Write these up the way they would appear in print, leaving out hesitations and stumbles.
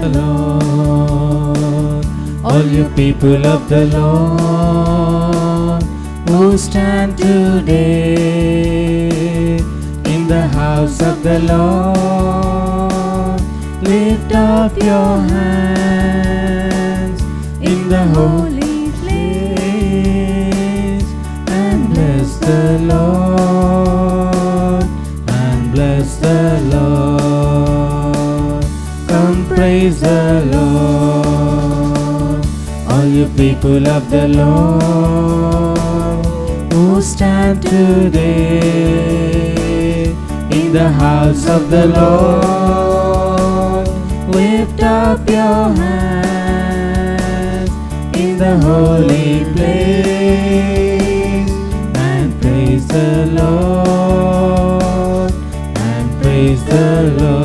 Lord, all you people of the Lord, who stand today in the house of the Lord, lift up your hands in the holy place and bless the Lord, and bless the Lord. Come praise the Lord, all you people of the Lord, who stand today in the house of the Lord. Lift up your hands in the holy place and praise the Lord, and praise the Lord.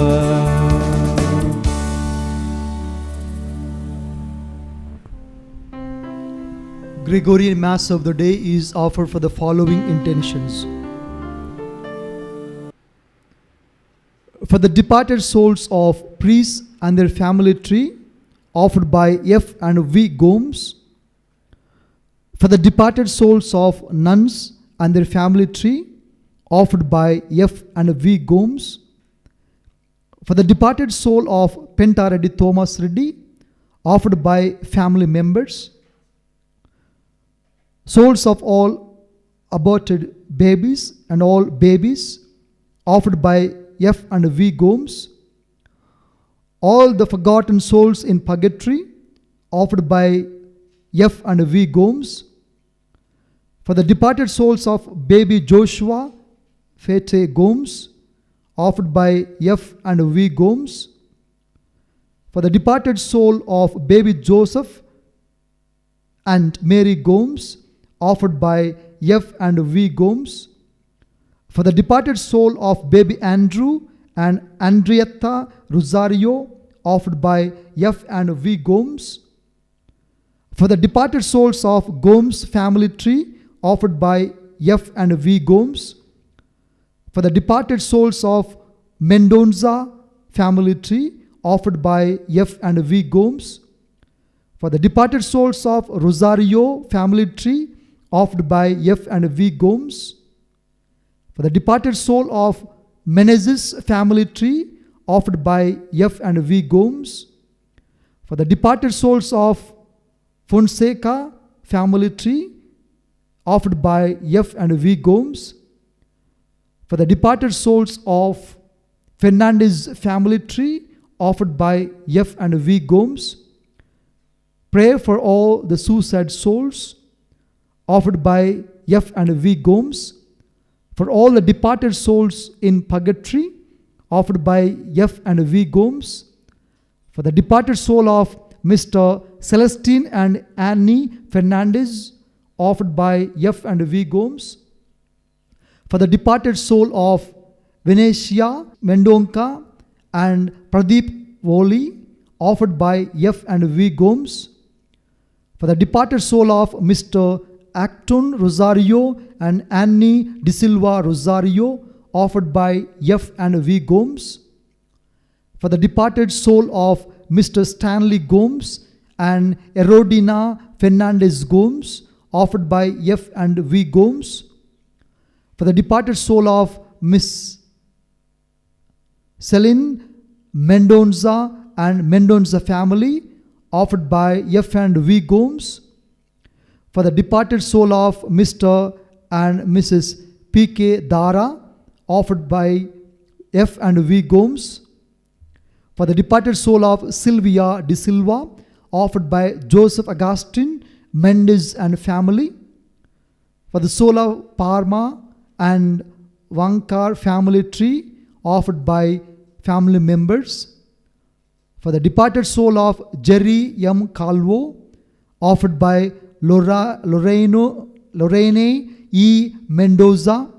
Gregorian Mass of the day is offered for the following intentions. For the departed souls of priests and their family tree, offered by F. and V. Gomes. For the departed souls of nuns and their family tree, offered by F. and V. Gomes. For the departed soul of Penta Reddy Thomas Reddy, offered by family members. Souls of all aborted babies and all babies, offered by F. and V. Gomes. All the forgotten souls in purgatory, offered by F. and V. Gomes. For the departed souls of baby Joshua Fete Gomes, offered by F. and V. Gomes. For the departed soul of baby Joseph and Mary Gomes, offered by F. and V. Gomes. For the departed soul of baby Andrew and Andrietta Rosario, offered by F. and V. Gomes. For the departed souls of Gomes family tree, offered by F. and V. Gomes. For the departed souls of Mendonza family tree, offered by F. and V. Gomes. For the departed souls of Rosario family tree, offered by F. and V. Gomes. For the departed soul of Menezes family tree, offered by F. and V. Gomes. For the departed souls of Fonseca family tree, offered by F. and V. Gomes. For the departed souls of Fernandez family tree, offered by F. and V. Gomes. Pray for all the suicide souls, offered by F. and V. Gomes. For all the departed souls in purgatory, offered by F. and V. Gomes. For the departed soul of Mr. Celestine and Annie Fernandez, offered by F. and V. Gomes. For the departed soul of Venetia Mendonca and Pradeep Woli, offered by F. and V. Gomes. For the departed soul of Mr. Acton Rosario and Annie De Silva Rosario, offered by F. and V. Gomes. For the departed soul of Mr. Stanley Gomes and Erodina Fernandez Gomes, offered by F. and V. Gomes. For the departed soul of Miss Celine Mendonza and Mendonza family, offered by F. and V. Gomes. For the departed soul of Mr. and Mrs. P.K. Dara, offered by F. and V. Gomes. For the departed soul of Sylvia De Silva, offered by Joseph Augustine Mendez and family. For the soul of Parma and Vankar family tree, offered by family members. For the departed soul of Jerry M. Calvo, offered by Lorraine E. Mendoza.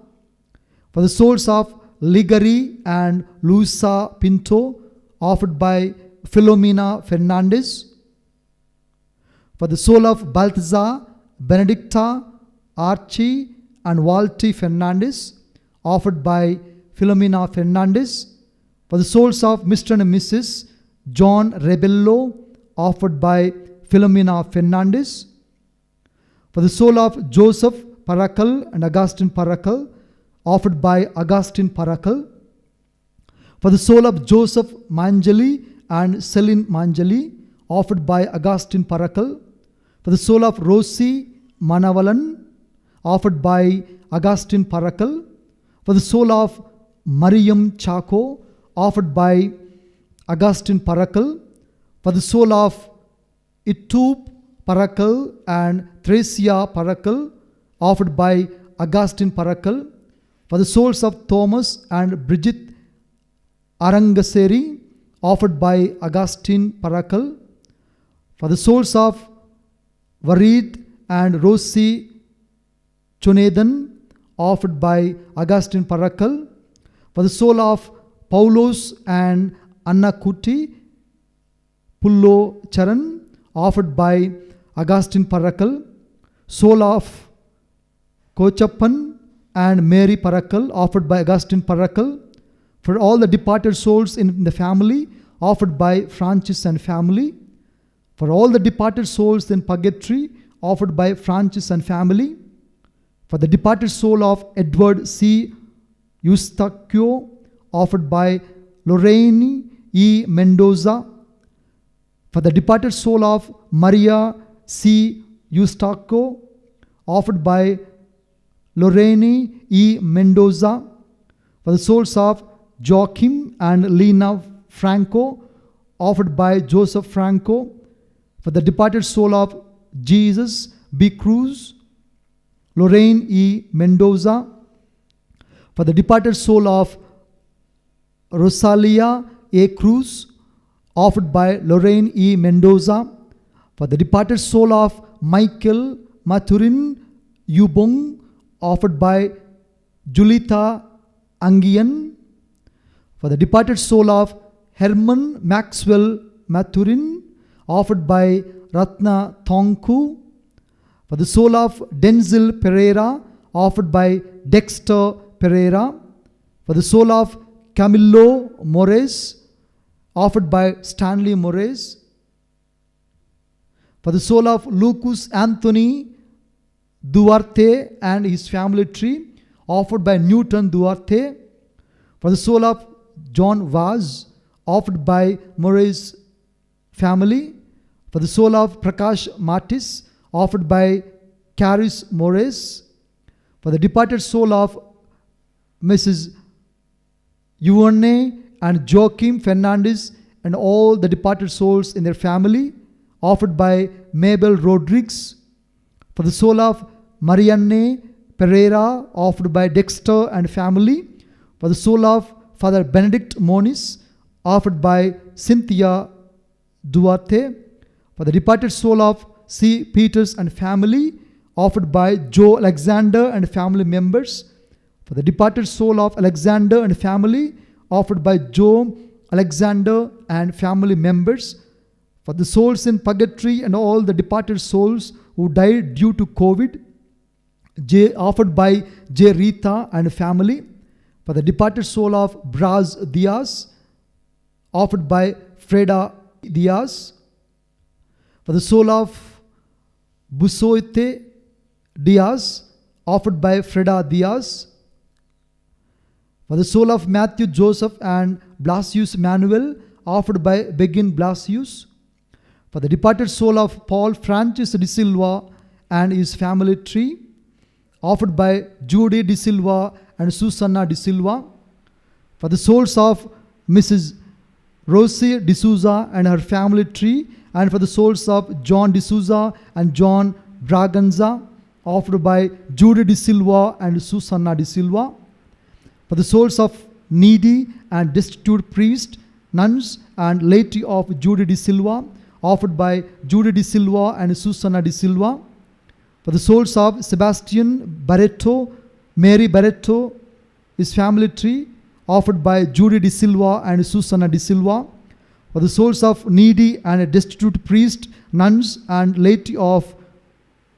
For the souls of Ligari and Luisa Pinto, offered by Filomena Fernandez. For the soul of Balthazar, Benedicta, Archie and Walty Fernandez, offered by Filomena Fernandez. For the souls of Mr. and Mrs. John Rebello, offered by Philomena Fernandez. For the soul of Joseph Paracal and Augustine Paracal, offered by Augustine Paracal. For the soul of Joseph Manjali and Celine Manjali, offered by Augustine Paracal. For the soul of Rosie Manavalan, offered by Augustine Paracal. For the soul of Mariam Chaco, offered by Augustine Paracal. For the soul of Itub Paracal and Thresia Paracal, offered by Augustine Paracal. For the souls of Thomas and Bridget Arangaseri, offered by Augustine Paracal. For the souls of Varid and Rosie Chunethan, offered by Augustine Paracal. For the soul of Paulos and Anna Kuti Pullo Charan, offered by Augustine Paracal. Soul of Kochappan and Mary Paracal, offered by Augustine Paracal. For all the departed souls in the family, offered by Francis and family. For all the departed souls in purgatory, offered by Francis and family. For the departed soul of Edward C. Eustachio, offered by Lorraine E. Mendoza. For the departed soul of Maria C. Eustachio, offered by Lorraine E. Mendoza. For the souls of Joachim and Lena Franco, offered by Joseph Franco. For the departed soul of Jesus B. Cruz, Lorraine E. Mendoza. For the departed soul of Rosalia A. Cruz, offered by Lorraine E. Mendoza. For the departed soul of Michael Mathurin Yubong, offered by Julita Angian. For the departed soul of Herman Maxwell Mathurin, offered by Ratna Thongku. For the soul of Denzel Pereira, offered by Dexter Pereira. For the soul of Camilo Mores, offered by Stanley Mores. For the soul of Lucas Anthony Duarte and his family tree, offered by Newton Duarte. For the soul of John Vaz, offered by Mores family. For the soul of Prakash Matis, offered by Caris Mores. For the departed soul of Mrs. Yuane and Joaquim Fernandez and all the departed souls in their family, offered by Mabel Rodriguez. For the soul of Marianne Pereira, offered by Dexter and family. For the soul of Father Benedict Moniz, offered by Cynthia Duarte. For the departed soul of C. Peters and family, offered by Joe Alexander and family members. For the departed soul of Alexander and family, offered by Joe Alexander and family members. For the souls in purgatory and all the departed souls who died due to COVID, offered by J. Rita and family. For the departed soul of Braz Diaz, offered by Freda Diaz. For the soul of Busoite Diaz, offered by Freda Diaz. For the soul of Matthew Joseph and Blasius Manuel, offered by Begin Blasius. For the departed soul of Paul Francis de Silva and his family tree, offered by Judy de Silva and Susanna de Silva. For the souls of Mrs. Rosie de Souza and her family tree, and for the souls of John de Souza and John Braganza, offered by Judy de Silva and Susanna de Silva. For the souls of needy and destitute priests, nuns, and laity of Judy de Silva, offered by Judy de Silva and Susanna de Silva. For the souls of Sebastian Barreto, Mary Barreto, his family tree, offered by Judy de Silva and Susanna de Silva. For the souls of needy and destitute priests, nuns, and laity of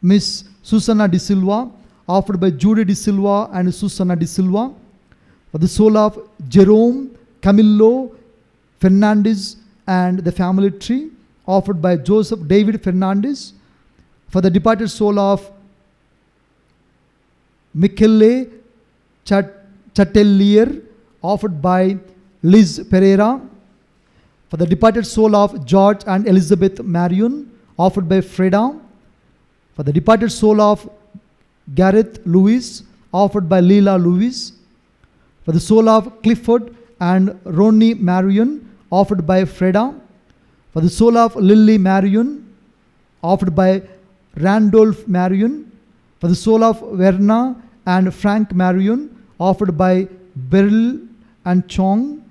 Miss Susanna de Silva, offered by Judy de Silva and Susanna de Silva. For the soul of Jerome Camillo Fernandez and the family tree offered by Joseph David Fernandez. For the departed soul of Michele Chatelier offered by Liz Pereira. For the departed soul of George and Elizabeth Marion offered by Freda. For the departed soul of Gareth Lewis offered by Leela Lewis. For the soul of Clifford and Ronnie Marion offered by Freda. For the soul of Lily Marion offered by Randolph Marion. For the soul of Verna and Frank Marion offered by Beryl and Chong.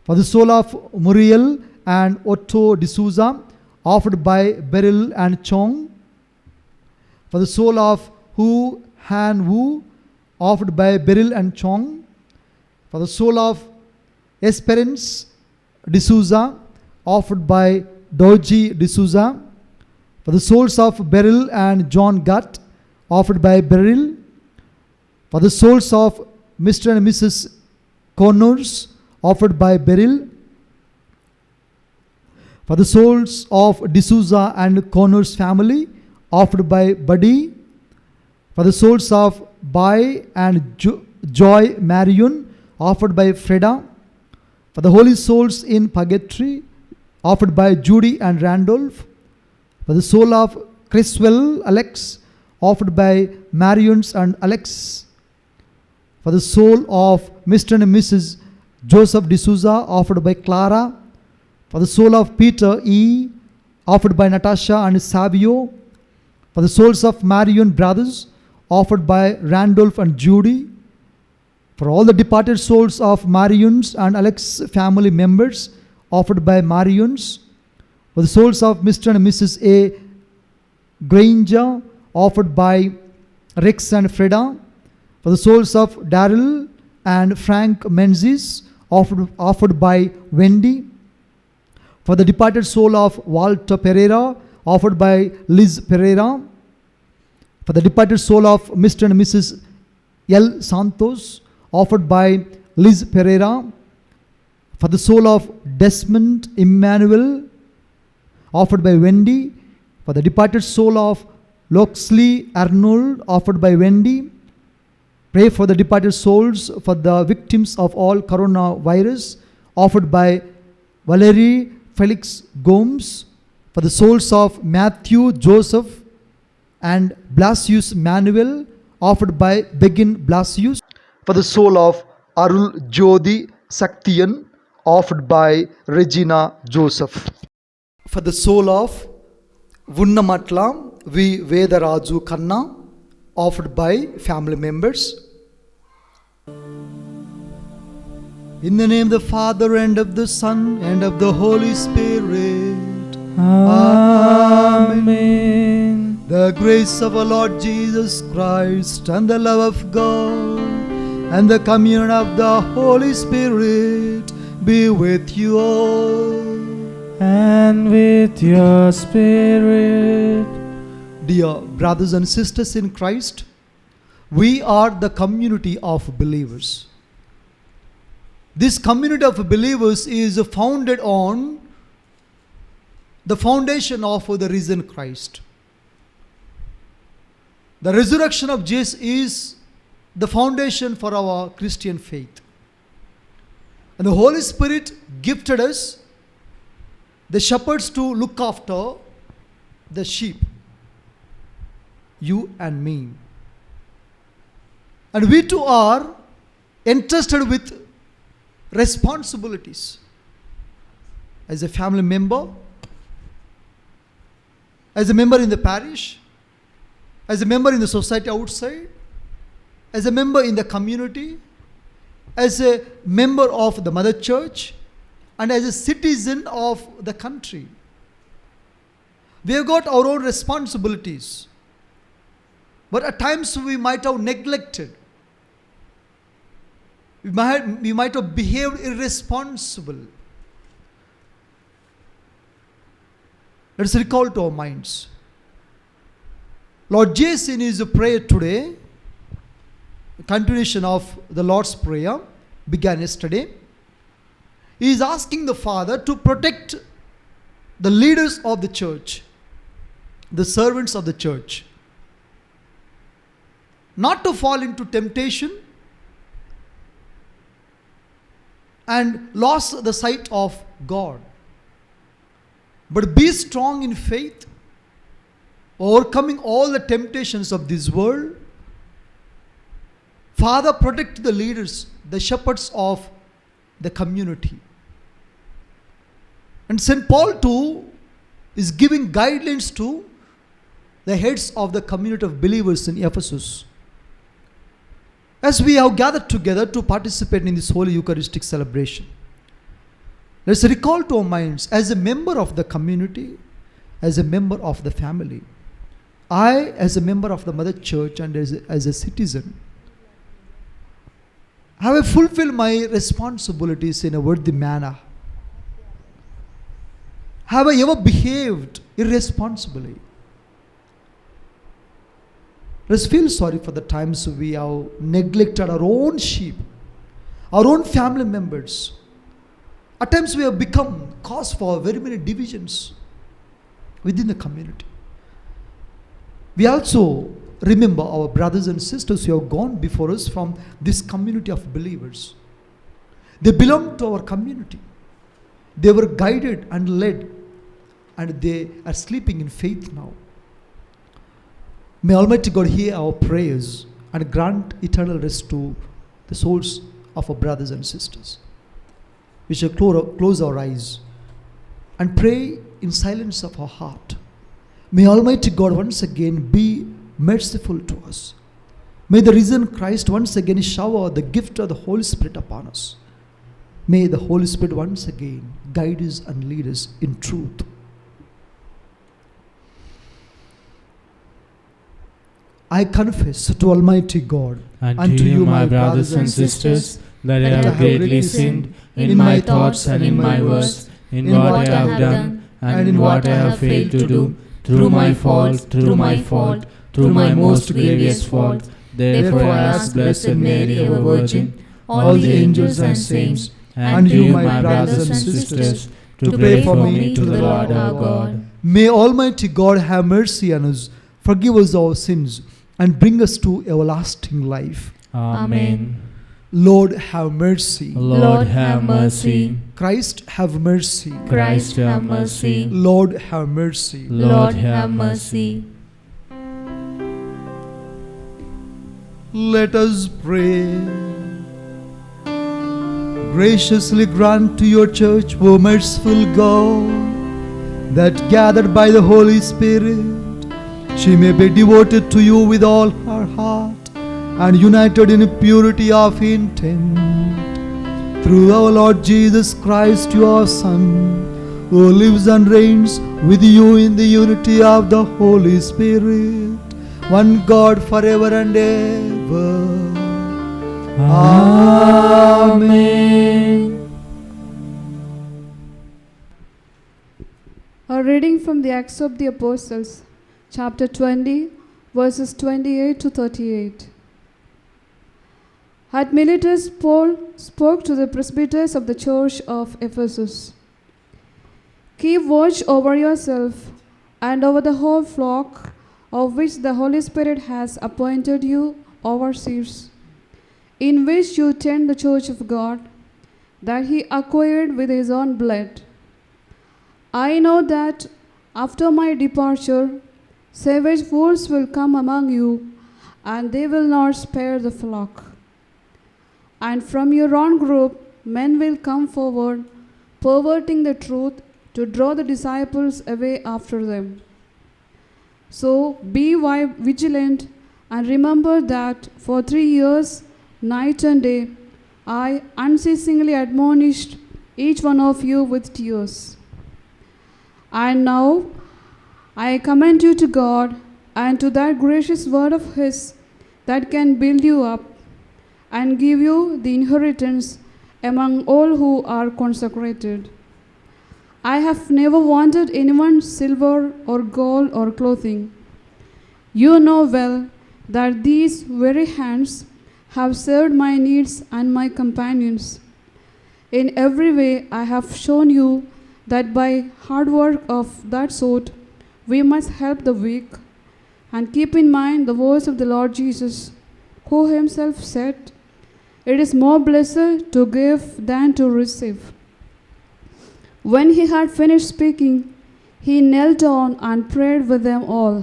For the soul of Muriel and Otto D'Souza offered by Beryl and Chong. For the soul of Hu Han Wu offered by Beryl and Chong. For the soul of Esperance D'Souza offered by Doji D'Souza. For the souls of Beryl and John Gutt offered by Beryl. For the souls of Mr. and Mrs. Connors offered by Beryl. For the souls of D'Souza and Connors family offered by Buddy. For the souls of Bai and Joy Marion offered by Freda. For the holy souls in purgatory offered by Judy and Randolph. For the soul of Criswell Alex offered by Marions and Alex. For the soul of Mr. and Mrs. Joseph D'Souza offered by Clara. For the soul of Peter E. offered by Natasha and Savio. For the souls of Marion brothers offered by Randolph and Judy. For all the departed souls of Marions and Alex family members offered by Marions. For the souls of Mr. and Mrs. A. Granger offered by Rex and Freda. For the souls of Daryl and Frank Menzies offered by Wendy. For the departed soul of Walter Pereira offered by Liz Pereira. For the departed soul of Mr. and Mrs. L. Santos offered by Liz Pereira. For the soul of Desmond Emmanuel offered by Wendy. For the departed soul of Loxley Arnold offered by Wendy. Pray for the departed souls for the victims of all coronavirus offered by Valerie Felix Gomes. For the souls of Matthew Joseph and Blasius Manuel offered by Begin Blasius. For the soul of Arul Jodi Saktian offered by Regina Joseph. For the soul of Vunnamatla V. Vedaraju Kanna offered by family members. In the name of the Father and of the Son and of the Holy Spirit. Amen. The grace of our Lord Jesus Christ and the love of God and the communion of the Holy Spirit be with you all. And with your spirit. Dear brothers and sisters in Christ, we are the community of believers. This community of believers is founded on the foundation of the risen Christ. The resurrection of Jesus is the foundation for our Christian faith. And the Holy Spirit gifted us, the shepherds, to look after the sheep, you and me. And we too are entrusted with responsibilities as a family member, as a member in the parish, as a member in the society outside, as a member in the community, as a member of the mother church, and as a citizen of the country. We have got our own responsibilities, but at times we might have neglected. We might have behaved irresponsible. Let us recall to our minds. Lord Jesus, in his prayer today, continuation of the Lord's Prayer, began yesterday. He is asking the Father to protect the leaders of the church, the servants of the church, not to fall into temptation and lose the sight of God, but be strong in faith, overcoming all the temptations of this world. Father, protect the leaders, the shepherds of the community. And St. Paul too is giving guidelines to the heads of the community of believers in Ephesus. As we have gathered together to participate in this Holy Eucharistic celebration, let's recall to our minds, as a member of the community, as a member of the family, I, as a member of the Mother Church and as a citizen, have I fulfilled my responsibilities in a worthy manner? Have I ever behaved irresponsibly? Let's feel sorry for the times we have neglected our own sheep, our own family members. At times we have become cause for very many divisions within the community. We also remember our brothers and sisters who have gone before us from this community of believers. They belong to our community. They were guided and led, and they are sleeping in faith now. May Almighty God hear our prayers and grant eternal rest to the souls of our brothers and sisters. We shall close our eyes and pray in silence of our heart. May Almighty God once again be merciful to us. May the risen Christ once again shower the gift of the Holy Spirit upon us. May the Holy Spirit once again guide us and lead us in truth. I confess to Almighty God and to you, my brothers and sisters, that I have greatly sinned in my thoughts and in my words, in what I have done and in what I have failed to do, through my fault, through my most grievous fault. Therefore I ask Blessed Mary, ever Virgin, all the angels and saints, and you, my brothers and sisters, to pray for me to the Lord our God. May Almighty God have mercy on us, forgive us our sins, and bring us to everlasting life. Amen. Lord, have mercy. Lord, have mercy. Christ, have mercy. Christ, have mercy. Lord, have mercy. Lord, have mercy. Let us pray. Graciously grant to your church, O merciful God, that gathered by the Holy Spirit, she may be devoted to you with all her heart and united in purity of intent. Through our Lord Jesus Christ, your Son, who lives and reigns with you in the unity of the Holy Spirit, one God forever and ever. Amen. A reading from the Acts of the Apostles, chapter 20, verses 28 to 38. At Miletus, Paul spoke to the presbyters of the church of Ephesus. Keep watch over yourself and over the whole flock, of which the Holy Spirit has appointed you overseers, in which you tend the church of God, that he acquired with his own blood. I know that after my departure, savage wolves will come among you, and they will not spare the flock. And from your own group, men will come forward, perverting the truth to draw the disciples away after them. So be vigilant and remember that for 3 years, night and day, I unceasingly admonished each one of you with tears. And now I commend you to God and to that gracious word of His that can build you up and give you the inheritance among all who are consecrated. I have never wanted anyone's silver or gold or clothing. You know well that these very hands have served my needs and my companions. In every way I have shown you that by hard work of that sort we must help the weak, and keep in mind the words of the Lord Jesus, who himself said, "It is more blessed to give than to receive." When he had finished speaking, he knelt down and prayed with them all.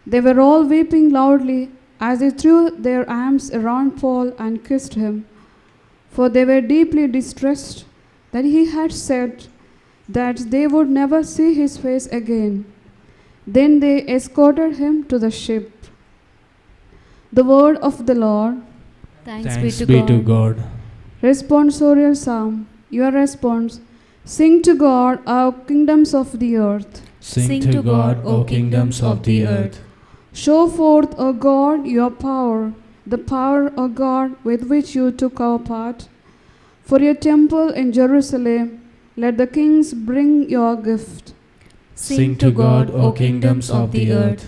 They were all weeping loudly as they threw their arms around Paul and kissed him, for they were deeply distressed that he had said that they would never see his face again. Then they escorted him to the ship. The word of the Lord. Thanks be to God. Responsorial Psalm. Your response. Sing to God, O kingdoms of the earth. Sing to God, O kingdoms of the earth. Show forth, O God, your power, the power, O God, with which you took our part. For your temple in Jerusalem, let the kings bring your gift. Sing to God, O kingdoms of the earth.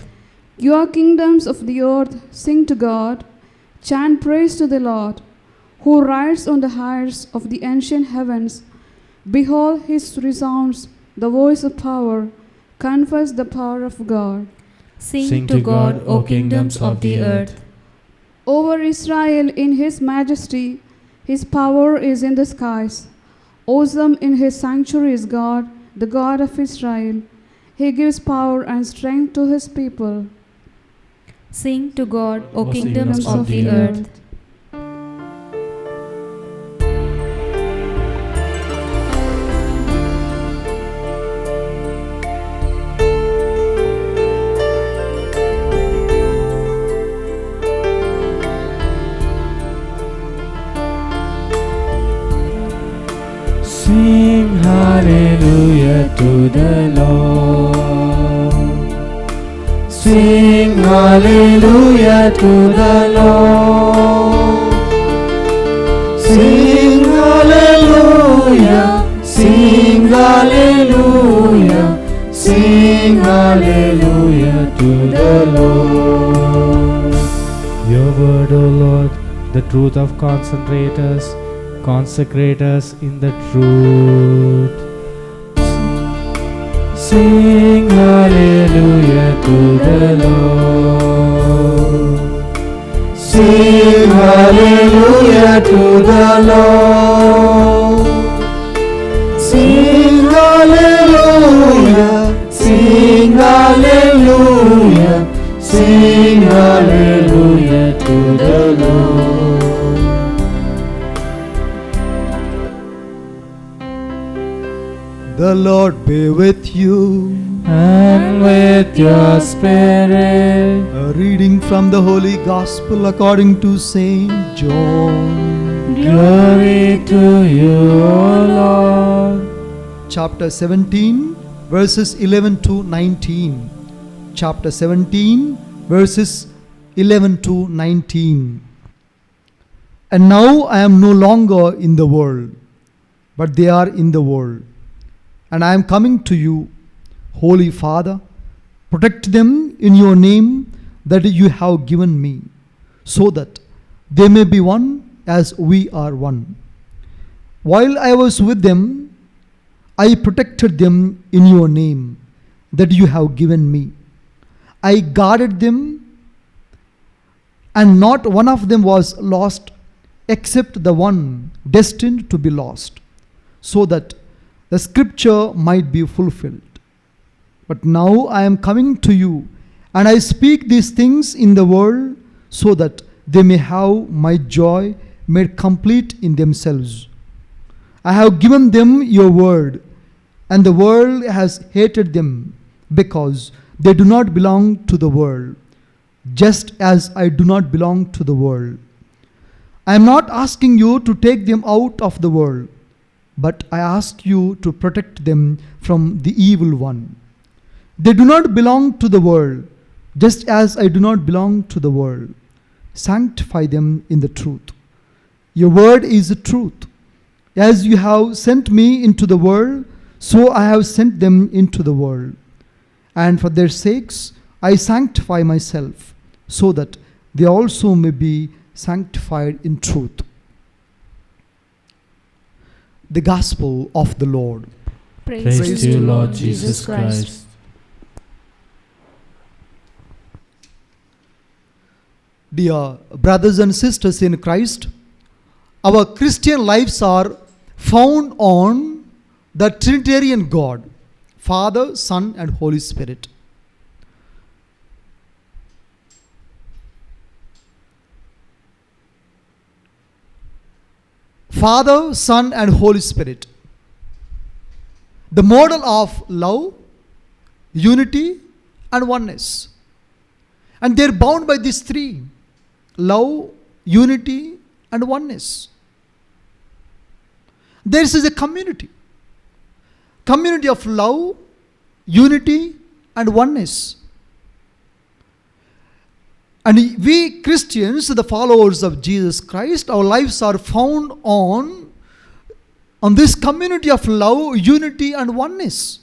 Your kingdoms of the earth, sing to God. Chant praise to the Lord, who rides on the heights of the ancient heavens. Behold, his resounds the voice of power. Confess the power of God. Sing to God, O kingdoms of the earth. Over Israel in his majesty, his power is in the skies. Awesome in his sanctuary is God, the God of Israel. He gives power and strength to his people. Sing to God, O kingdoms kingdoms of the earth. Sing hallelujah to the Lord. Sing hallelujah to the Lord. Sing hallelujah. Sing hallelujah. Sing hallelujah to the Lord. Your word, O Lord, the truth of concentrators, consecrate us in the truth. Sing hallelujah to the Lord. Sing hallelujah to the Lord. Sing hallelujah. Sing hallelujah. Sing hallelujah to the Lord. The Lord be with you. And with your spirit. A reading from the Holy Gospel according to Saint John. Glory to you, O Lord. Chapter 17, verses 11 to 19. Chapter 17, verses 11 to 19. And now I am no longer in the world, but they are in the world. And I am coming to you, Holy Father. Protect them in your name that you have given me, so that they may be one as we are one. While I was with them, I protected them in your name that you have given me. I guarded them, and not one of them was lost except the one destined to be lost, so that the scripture might be fulfilled. But now I am coming to you, and I speak these things in the world, so that they may have my joy made complete in themselves. I have given them your word, and the world has hated them, because they do not belong to the world, just as I do not belong to the world. I am not asking you to take them out of the world, but I ask you to protect them from the evil one. They do not belong to the world, just as I do not belong to the world. Sanctify them in the truth. Your word is the truth. As you have sent me into the world, so I have sent them into the world. And for their sakes I sanctify myself, so that they also may be sanctified in truth. the gospel of the Lord. Praise to you, Lord Jesus Christ. Dear brothers and sisters in Christ, our Christian lives are found on the Trinitarian God, Father, Son, and Holy Spirit. Father, Son, and Holy Spirit. The model of love, unity, and oneness. And they are bound by these three: love, unity, and oneness. There is a community. Community of love, unity, and oneness. And we Christians, the followers of Jesus Christ, our lives are found on this community of love, unity, and oneness.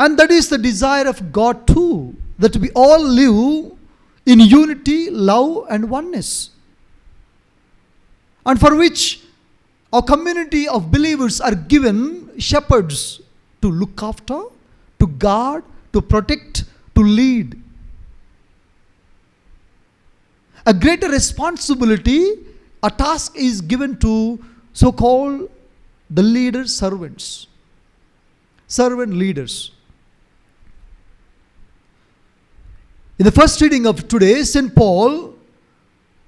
And that is the desire of God too, that we all live in unity, love, and oneness. And for which our community of believers are given shepherds to look after, to guard, to protect, to lead. A greater responsibility, a task is given to so-called the leader servants, servant leaders. In the first reading of today, St. Paul,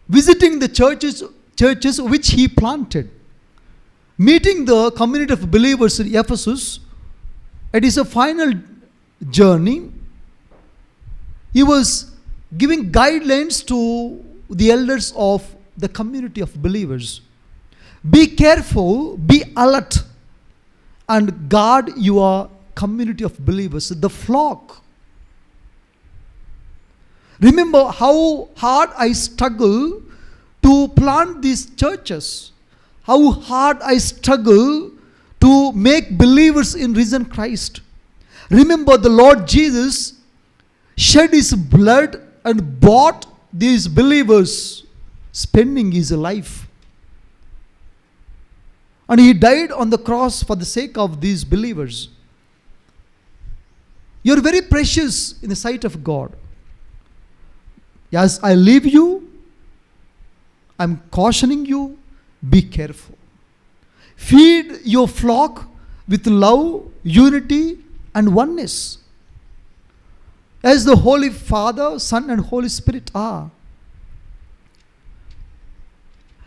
visiting the churches which he planted, meeting the community of believers in Ephesus, it is a final journey. He was giving guidelines to the elders of the community of believers. Be careful, be alert, and guard your community of believers, the flock. Remember how hard I struggle to plant these churches, how hard I struggle to make believers in risen Christ. Remember, the Lord Jesus shed his blood and bought these believers, spending his life. And he died on the cross for the sake of these believers. You are very precious in the sight of God. As I leave you, I am cautioning you, be careful. Feed your flock with love, unity, and oneness, as the Holy Father, Son, and Holy Spirit are.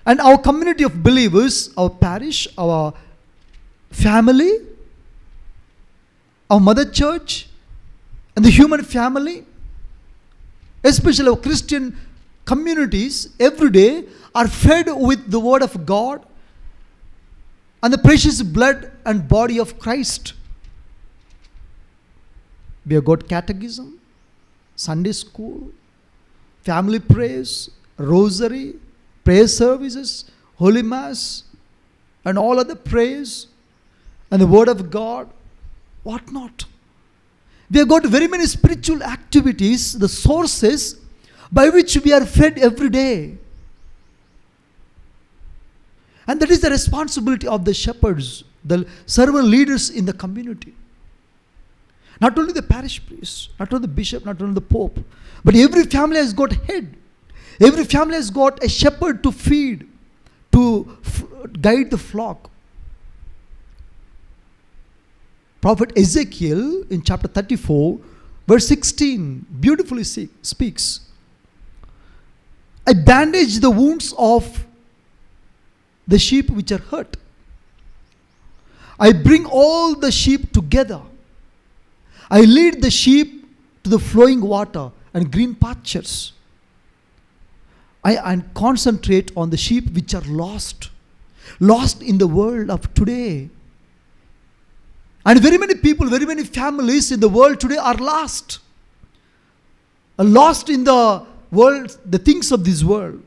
And our community of believers, our parish, our family, our mother church, and the human family, especially our Christian communities, every day are fed with the Word of God and the precious blood and body of Christ. We have got catechism, Sunday school, family prayers, rosary, prayer services, Holy Mass, and all other prayers, and the Word of God, what not. We have got very many spiritual activities, the sources by which we are fed every day. And that is the responsibility of the shepherds, the servant leaders in the community. Not only the parish priest, not only the bishop, not only the pope, but every family has got head. Every family has got a shepherd to feed, to guide the flock. Prophet Ezekiel in chapter 34, verse 16, beautifully speaks. I bandage the wounds of the sheep which are hurt. I bring all the sheep together. I lead the sheep to the flowing water and green pastures. I concentrate on the sheep which are lost in the world of today. And very many people, very many families in the world today are lost. Lost in the world, the things of this world.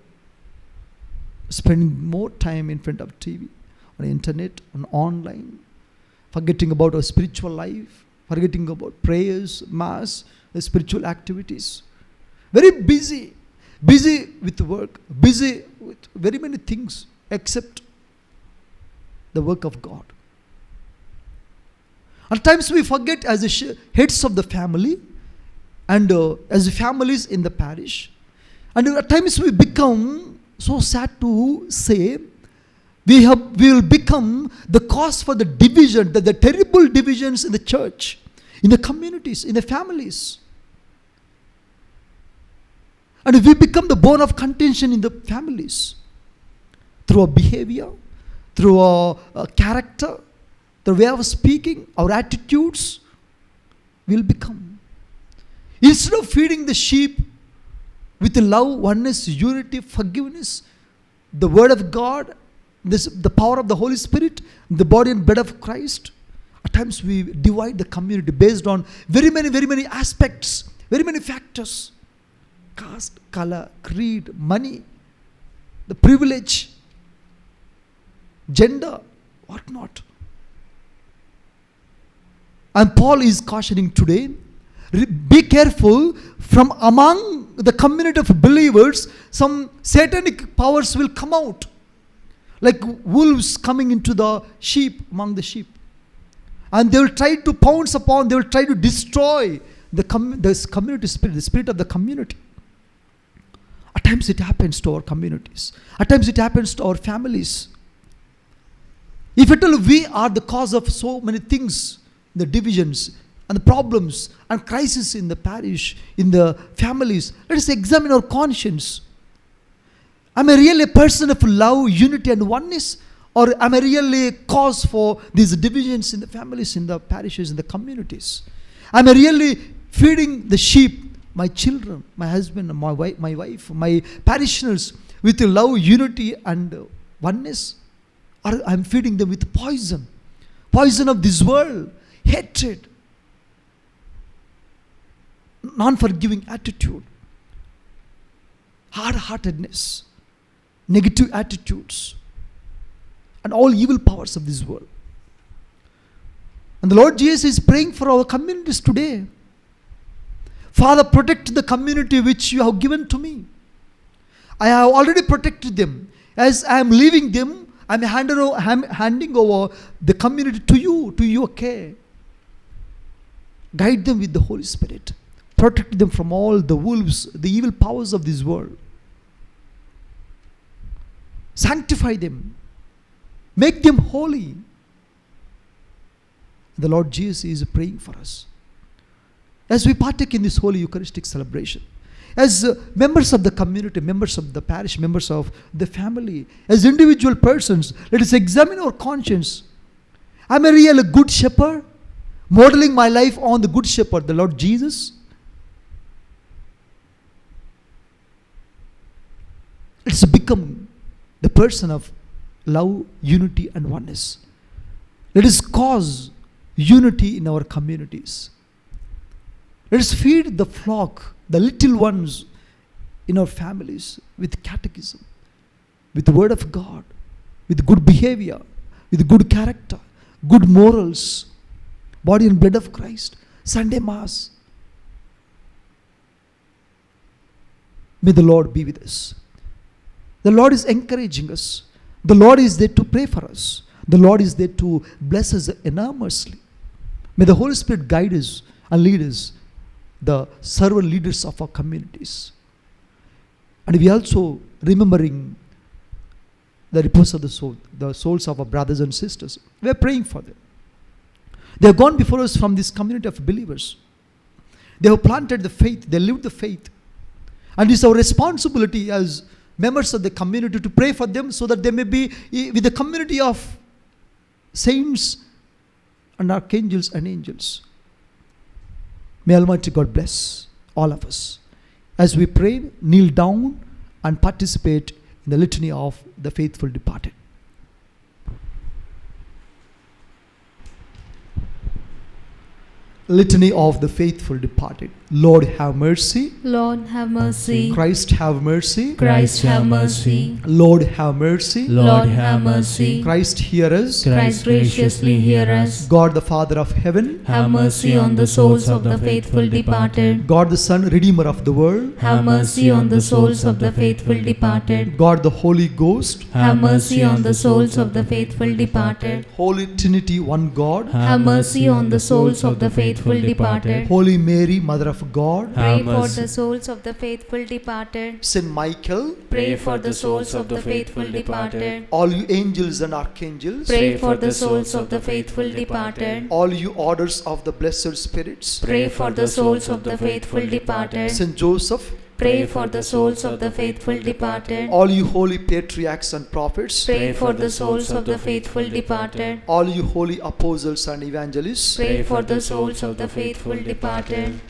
Spending more time in front of TV, on the internet, on online. Forgetting about our spiritual life. Forgetting about prayers, mass, the spiritual activities. Very busy with work, busy with very many things except the work of God. At times we forget as the heads of the family and as the families in the parish. And at times we become, so sad to say, we will become the cause for the division, the terrible divisions in the church, in the communities, in the families. And we become the bone of contention in the families through our behavior, through our character, the way of speaking, our attitudes will become. Instead of feeding the sheep with love, oneness, unity, forgiveness, the word of God, the power of the Holy Spirit, the body and blood of Christ, at times we divide the community based on very many aspects, very many factors. Caste, color, creed, money, the privilege, gender, whatnot. And Paul is cautioning today, be careful, from among the community of believers, some satanic powers will come out. Like wolves coming into the sheep, among the sheep. And they will try to pounce upon, they will try to destroy the community spirit, the spirit of the community. At times it happens to our communities. At times it happens to our families. If at all we are the cause of so many things, the divisions and the problems and crises in the parish, in the families, let us examine our conscience. Am I really a person of love, unity and oneness? Or am I really a cause for these divisions in the families, in the parishes, in the communities? Am I really feeding the sheep, my children, my husband, my wife, my parishioners with love, unity and oneness? Or I'm feeding them with poison of this world, hatred, non-forgiving attitude, hard-heartedness, negative attitudes, and all evil powers of this world. And the Lord Jesus is praying for our communities today. Father, protect the community which you have given to me. I have already protected them. As I am leaving them, I am handing over the community to your care. Guide them with the Holy Spirit. Protect them from all the wolves, the evil powers of this world. Sanctify them. Make them holy. The Lord Jesus is praying for us. As we partake in this holy Eucharistic celebration, as members of the community, members of the parish, members of the family, as individual persons, let us examine our conscience. Am I really a good shepherd? Modeling my life on the good shepherd, the Lord Jesus? Let's become the person of love, unity and oneness. Let us cause unity in our communities. Let us feed the flock, the little ones in our families with catechism, with the word of God, with good behavior, with good character, good morals, body and blood of Christ, Sunday Mass. May the Lord be with us. The Lord is encouraging us. The Lord is there to pray for us. The Lord is there to bless us enormously. May the Holy Spirit guide us and lead us, the servant leaders of our communities. And we also remembering the repose of the soul, the souls of our brothers and sisters. We are praying for them. They have gone before us from this community of believers. They have planted the faith. They lived the faith. And it's our responsibility as members of the community to pray for them so that they may be with the community of saints and archangels and angels. May Almighty God bless all of us. As we pray, kneel down and participate in the litany of the faithful departed. Litany of the faithful departed. Lord have mercy. Lord have mercy. Christ have mercy. Christ have mercy. Lord have mercy. Lord have mercy. Christ hear us. Christ graciously hear us. God the Father of heaven. Have mercy on the souls of the faithful departed. God the Son, Redeemer of the world. Have mercy on the souls of the faithful departed. God the Holy Ghost. Have mercy on the souls of the faithful departed. Holy Trinity, one God. Have mercy on the souls of the faithful departed. Holy Mary, Mother of God. Pray Have for mercy. the souls of the faithful departed. Saint Michael. Pray for the souls of the faithful departed. All you angels and archangels. Pray for the souls of the faithful departed. All you orders of the blessed spirits. Pray for the souls of the faithful departed. Saint Joseph. Pray for the souls of the faithful departed. All you holy patriarchs and prophets. Pray for the souls of the faithful departed. All you holy apostles and evangelists. Pray for the souls of the faithful departed.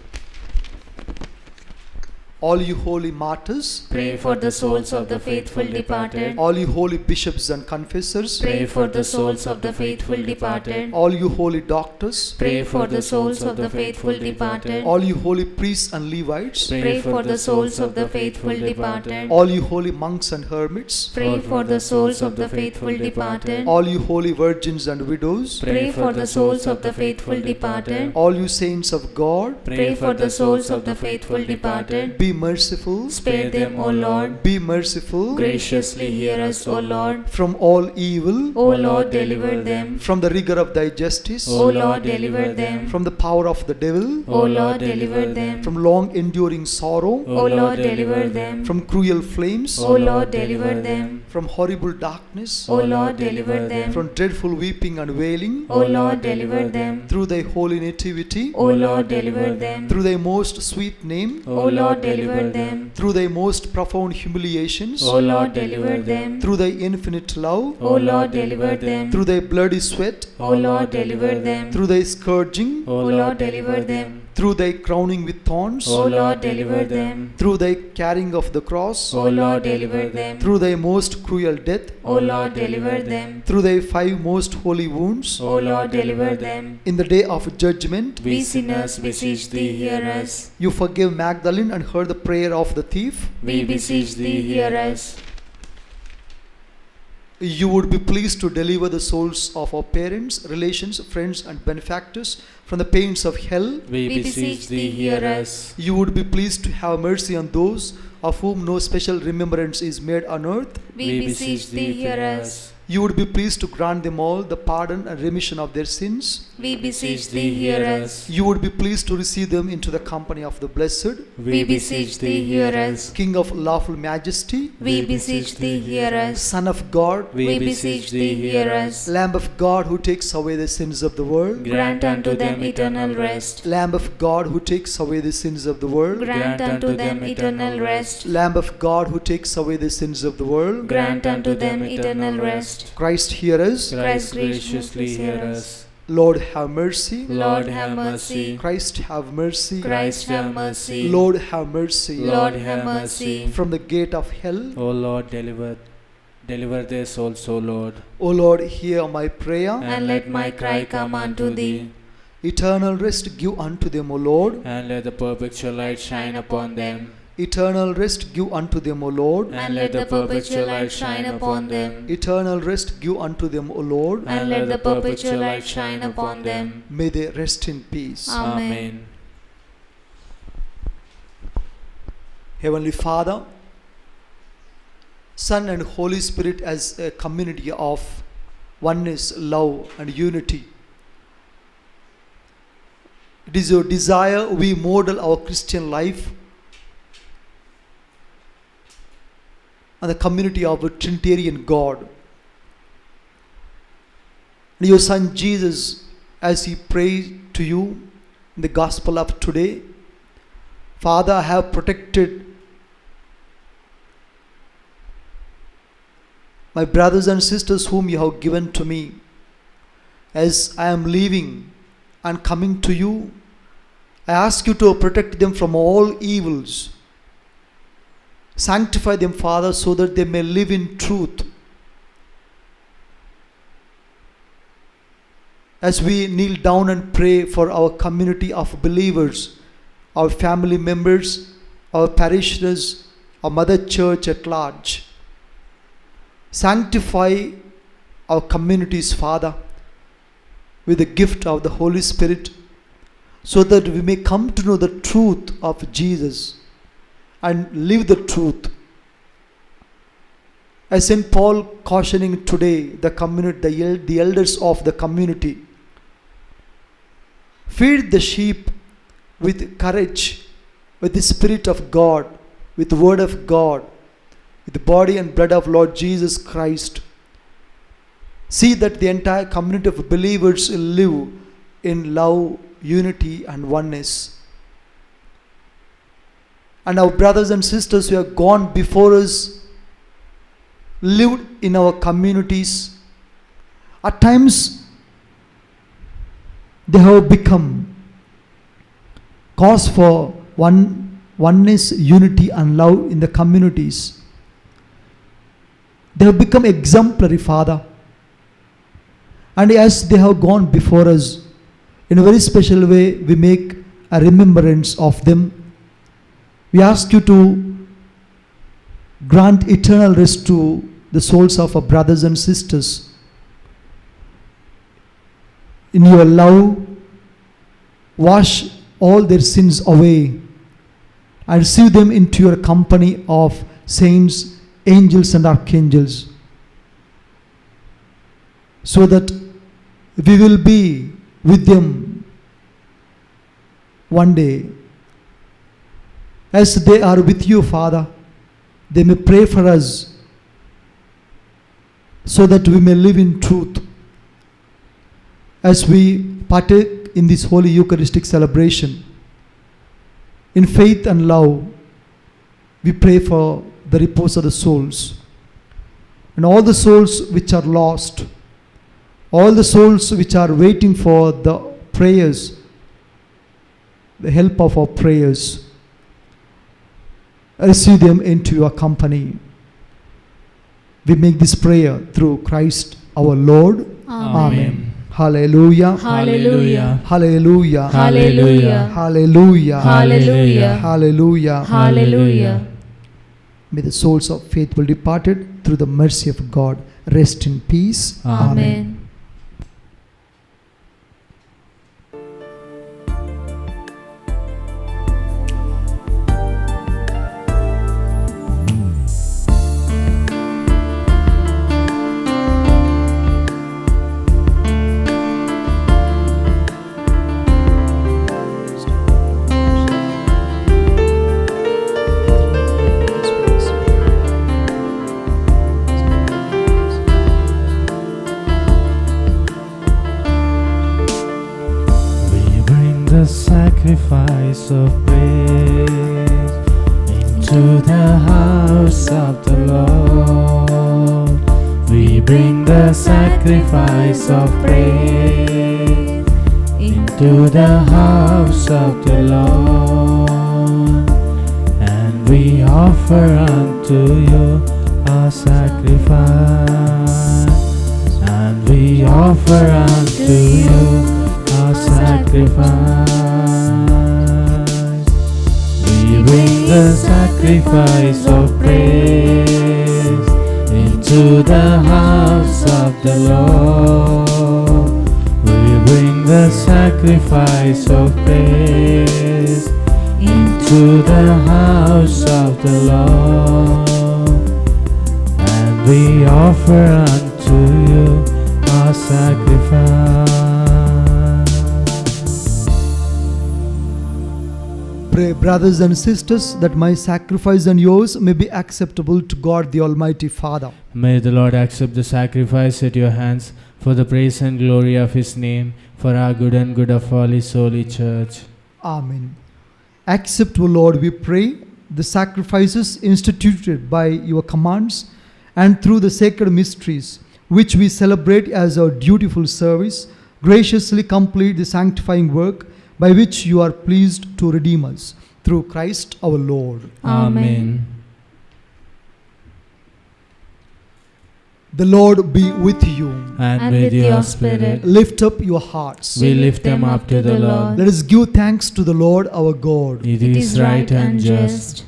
All you holy martyrs. Pray for the souls of the faithful departed. All you holy bishops and confessors. Pray for the souls of the faithful departed. All you holy doctors. Pray for the souls of the faithful departed. All you holy priests and Levites. Pray for the souls of the faithful departed. All you holy monks and hermits. Pray for the souls of the faithful departed. All you holy virgins and widows. Pray for the souls of the faithful departed. All you saints of God. Pray for the souls of the faithful departed. Be merciful. Spare them, O Lord. Be merciful. Graciously hear us, O Lord. From all evil. O Lord, deliver them. From the rigor of thy justice. O Lord, deliver them. From the power of the devil. O Lord, deliver them. From long enduring sorrow. O Lord, deliver them. From cruel flames. O Lord, deliver them. From horrible darkness. O Lord, deliver them. From dreadful weeping and wailing. O Lord, deliver them. Through thy holy nativity. O Lord, deliver them. Through thy most sweet name. O Lord, deliver them. Through thy most profound humiliations. O Lord, deliver them. Through thy infinite love. O Lord, deliver them. Through thy bloody sweat. O Lord, deliver them. Through thy scourging. O Lord, deliver them. Through thy crowning with thorns. O Lord, deliver them. Through thy carrying of the cross. O Lord, deliver them. Through thy most cruel death. O Lord, deliver them. Through thy 5 most holy wounds. O Lord, deliver them. In the day of judgment. We sinners beseech thee, hear us. You forgive Magdalene and heard the prayer of the thief. We beseech thee, hear us. You would be pleased to deliver the souls of our parents, relations, friends, and benefactors from the pains of hell. We beseech thee, hear us. You would be pleased to have mercy on those of whom no special remembrance is made on earth. We beseech thee, hear us. You would be pleased to grant them all the pardon and remission of their sins. We beseech thee, hear us. You would be pleased to receive them into the company of the blessed. We beseech thee, hear us. King of lawful majesty. We beseech thee, hear us. Son of God. We beseech thee, hear us. Lamb of God who takes away the sins of the world. Grant unto them eternal rest. Lamb of God who takes away the sins of the world. Grant unto them eternal rest. Lamb of God who takes away the sins of the world. Grant unto them eternal rest. Christ hear us. Christ graciously hear us. Lord have mercy. Lord have mercy. Christ have mercy. Christ have mercy. Lord have mercy. Lord have mercy. From the gate of hell. O Lord, deliver their souls, O Lord. O Lord, hear my prayer. And let my cry come unto thee. Eternal rest give unto them, O Lord. And let the perpetual light shine upon them. Eternal rest give unto them, O Lord. And let the perpetual light shine upon them. Eternal rest give unto them, O Lord. And let the perpetual light shine upon them. May they rest in peace. Amen. Heavenly Father, Son and Holy Spirit as a community of oneness, love and unity. It is your desire we model our Christian life on the community of a Trinitarian God. And your Son Jesus, as he prayed to you in the Gospel of today, Father, I have protected my brothers and sisters whom you have given to me. As I am leaving and coming to you, I ask you to protect them from all evils. Sanctify them, Father, so that they may live in truth. As we kneel down and pray for our community of believers our family members, our parishioners, our mother church at large. Sanctify our communities, Father, with the gift of the Holy Spirit, so that we may come to know the truth of Jesus and live the truth. As St. Paul cautioning today the community, the elders of the community, feed the sheep with courage, with the Spirit of God, with the Word of God, with the body and blood of Lord Jesus Christ. See that the entire community of believers live in love, unity and oneness. And our brothers and sisters who have gone before us, lived in our communities, at times they have become cause for oneness, unity and love in the communities. They have become exemplary, Father. And as they have gone before us, in a very special way, we make a remembrance of them. We ask you to grant eternal rest to the souls of our brothers and sisters. In your love, wash all their sins away and receive them into your company of saints, angels and archangels, so that we will be with them one day. As they are with you, Father, they may pray for us so that we may live in truth. As we partake in this holy Eucharistic celebration, in faith and love, we pray for the repose of the souls, and all the souls which are lost, all the souls which are waiting for the prayers, the help of our prayers. Receive them into your company. We make this prayer through Christ our Lord. Amen. Hallelujah. Hallelujah. Hallelujah. Hallelujah. Hallelujah. Hallelujah. Hallelujah. Hallelujah. May the souls of faithful departed through the mercy of God rest in peace. Amen. Sacrifice of praise into the house of the Lord. We bring the sacrifice of praise into the house of the Lord, and we offer unto you our sacrifice, and we offer unto you our sacrifice. We bring the sacrifice of praise into the house of the Lord. We bring the sacrifice of praise into the house of the Lord, and we offer unto you our sacrifice. Pray, brothers and sisters, that my sacrifice and yours may be acceptable to God the Almighty Father. May the Lord accept the sacrifice at your hands for the praise and glory of His name, for our good and good of all His holy church. Amen. Accept, O Lord, we pray, the sacrifices instituted by your commands and through the sacred mysteries, which we celebrate as our dutiful service. Graciously complete the sanctifying work by which you are pleased to redeem us, through Christ our Lord. Amen. The Lord be with you. and with your spirit. Lift up your hearts. We lift them up to the Lord. Let us give thanks to the Lord our God. It is right and just.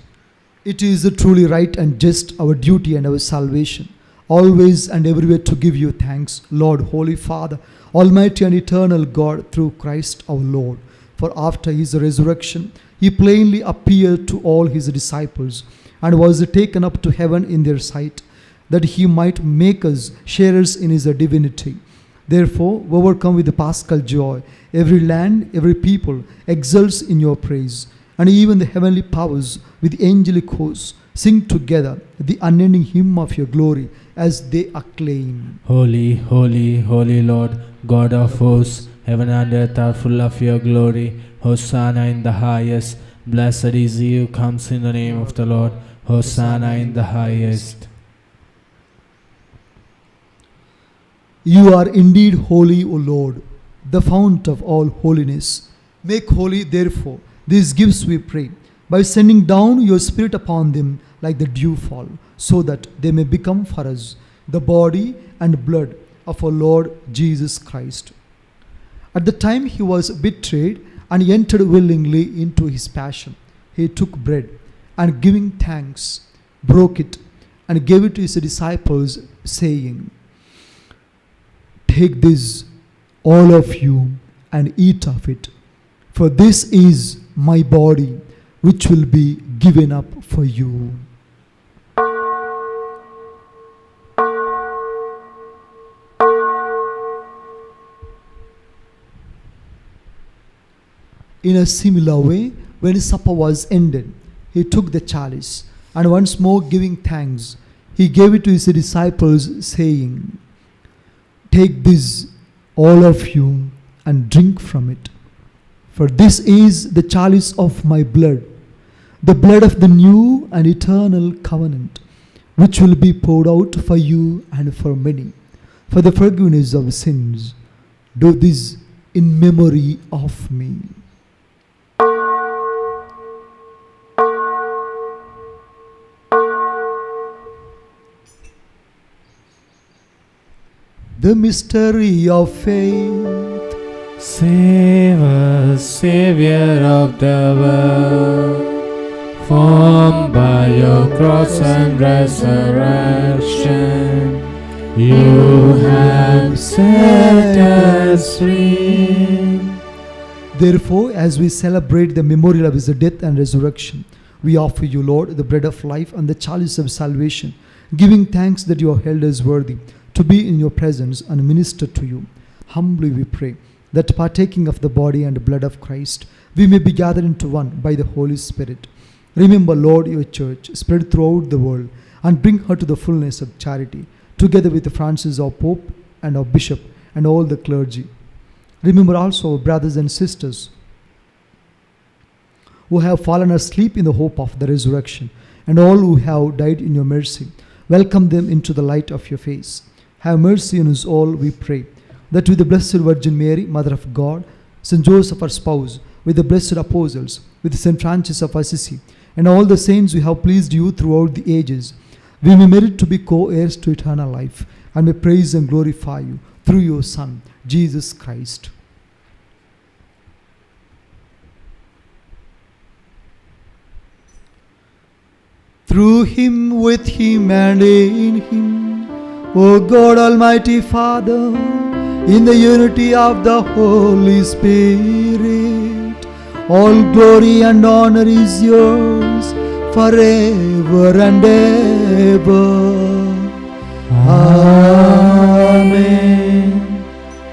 It is truly right and just, our duty and our salvation, always and everywhere to give you thanks, Lord, Holy Father, Almighty and eternal God, through Christ our Lord. For after his resurrection, he plainly appeared to all his disciples and was taken up to heaven in their sight, that he might make us sharers in his divinity. Therefore, overcome with the paschal joy, every land, every people exults in your praise, and even the heavenly powers with angelic hosts sing together the unending hymn of your glory as they acclaim. Holy, holy, holy Lord, God of hosts, heaven and earth are full of your glory. Hosanna in the highest. Blessed is he who comes in the name of the Lord. Hosanna in the highest. You are indeed holy, O Lord, the fount of all holiness. Make holy, therefore, these gifts, we pray, by sending down your Spirit upon them like the dewfall, so that they may become for us the body and blood of our Lord Jesus Christ. At the time he was betrayed and entered willingly into his passion, he took bread and, giving thanks, broke it and gave it to his disciples, saying, "Take this, all of you, and eat of it, for this is my body, which will be given up for you." In a similar way, when supper was ended, he took the chalice, and once more giving thanks, he gave it to his disciples, saying, "Take this, all of you, and drink from it. For this is the chalice of my blood, the blood of the new and eternal covenant, which will be poured out for you and for many, for the forgiveness of sins. Do this in memory of me." The mystery of faith. Save us, Savior of the world, formed by your cross and resurrection. You have set us free. Therefore, as we celebrate the memorial of his death and resurrection, we offer you, Lord, the bread of life and the chalice of salvation, giving thanks that you have held us worthy to be in your presence and minister to you. Humbly we pray that, partaking of the body and blood of Christ, we may be gathered into one by the Holy Spirit. Remember, Lord, your church spread throughout the world, and bring her to the fullness of charity, together with Francis our Pope and our Bishop and all the clergy. Remember also our brothers and sisters who have fallen asleep in the hope of the resurrection, and all who have died in your mercy. Welcome them into the light of your face. Have mercy on us all, we pray, that with the Blessed Virgin Mary, Mother of God, St. Joseph, our spouse, with the blessed apostles, with St. Francis of Assisi, and all the saints who have pleased you throughout the ages, we may merit to be co-heirs to eternal life, and may praise and glorify you through your Son, Jesus Christ. Through him, with him, and in him, O God, Almighty Father, in the unity of the Holy Spirit, all glory and honor is yours forever and ever. Amen.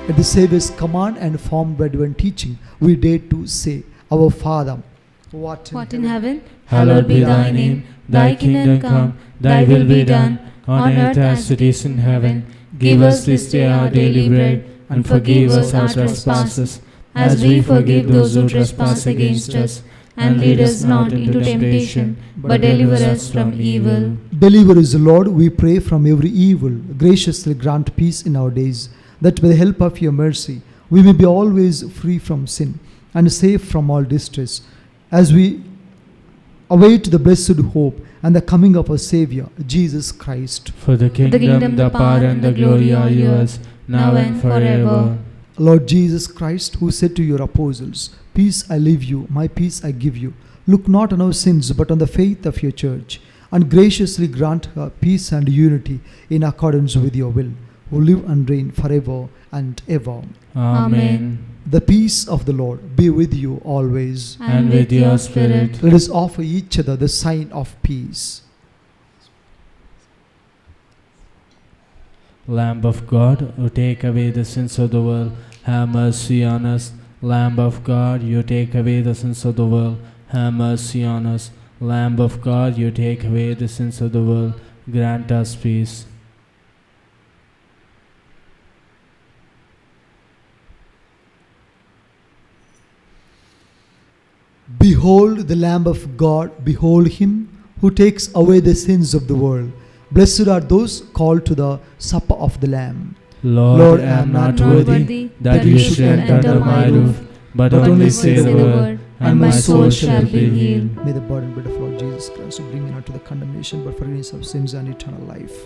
At the Saviour's command and formed by divine teaching, we dare to say, Our Father, who art What in heaven, Hallowed be thy name. Thy kingdom come, thy will be done, on earth as it is in heaven. Give us this day our daily bread, and forgive us our trespasses, as we forgive those who trespass against us. And lead us not into temptation, but deliver us from evil. Deliver us, Lord, we pray, from every evil. Graciously grant peace in our days, that by the help of your mercy we may be always free from sin and safe from all distress, as we await the blessed hope and the coming of our Savior, Jesus Christ. For the kingdom, the power, and the glory are yours, now and forever. Lord Jesus Christ, who said to your apostles, "Peace I leave you, my peace I give you," look not on our sins, but on the faith of your church, and graciously grant her peace and unity in accordance with your will, who live and reign forever and ever. Amen. The peace of the Lord be with you always. And with your spirit. Let us offer each other the sign of peace. Lamb of God, who take away the sins of the world, have mercy on us. Lamb of God, you take away the sins of the world, have mercy on us. Lamb of God, you take away the sins of the world, grant us peace. Behold the Lamb of God, behold him who takes away the sins of the world. Blessed are those called to the supper of the Lamb. Lord, I am not worthy that you should enter my roof, but only say the word, and my soul shall be healed. May the burden bread of Lord Jesus Christ bring you not to the condemnation, but forgiveness of sins and eternal life.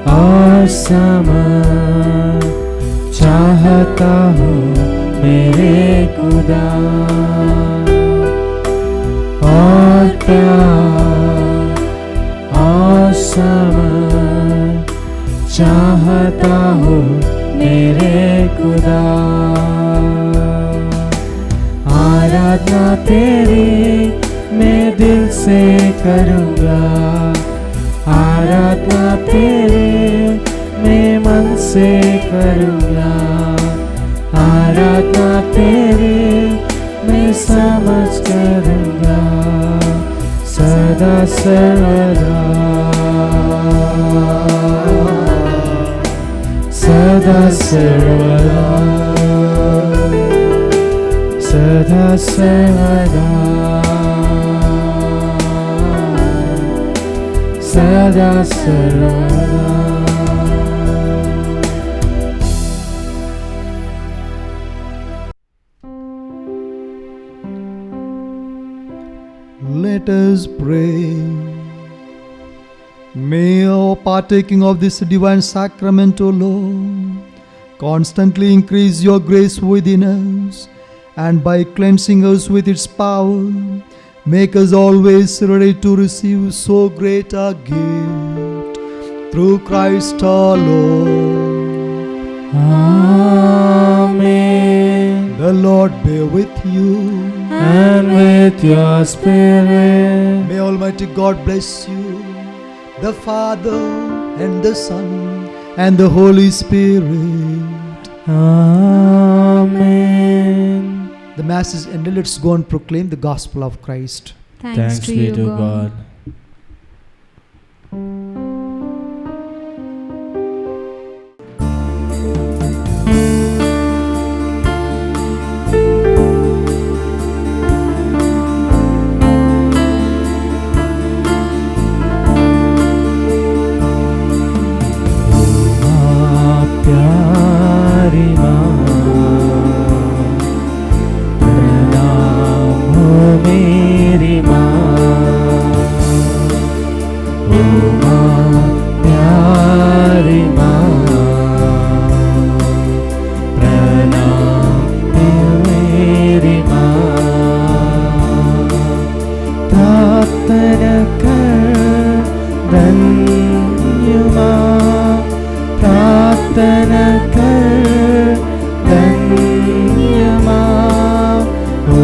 और समझ चाहता हूँ मेरे खुदा, और प्यार और समझ चाहता हूँ मेरे खुदा। आराधना तेरी मैं दिल से करूँगा, आराधना तेरे मैं मन से करूँगा, आराधना तेरे मैं समझ करूँगा सदा सर्वदा, सदा सर्वदा, सदा सर्वदा, सदा सर्वदा। Let us pray. May our partaking of this divine sacrament, O Lord, constantly increase your grace within us, and by cleansing us with its power, make us always ready to receive so great a gift through Christ our Lord. Amen. The Lord be with you, and with your spirit. May Almighty God bless you, the Father and the Son and the Holy Spirit. Amen. The Mass is ended. Let's go and proclaim the gospel of Christ. Thanks be to God. Prathana kar, danyama, O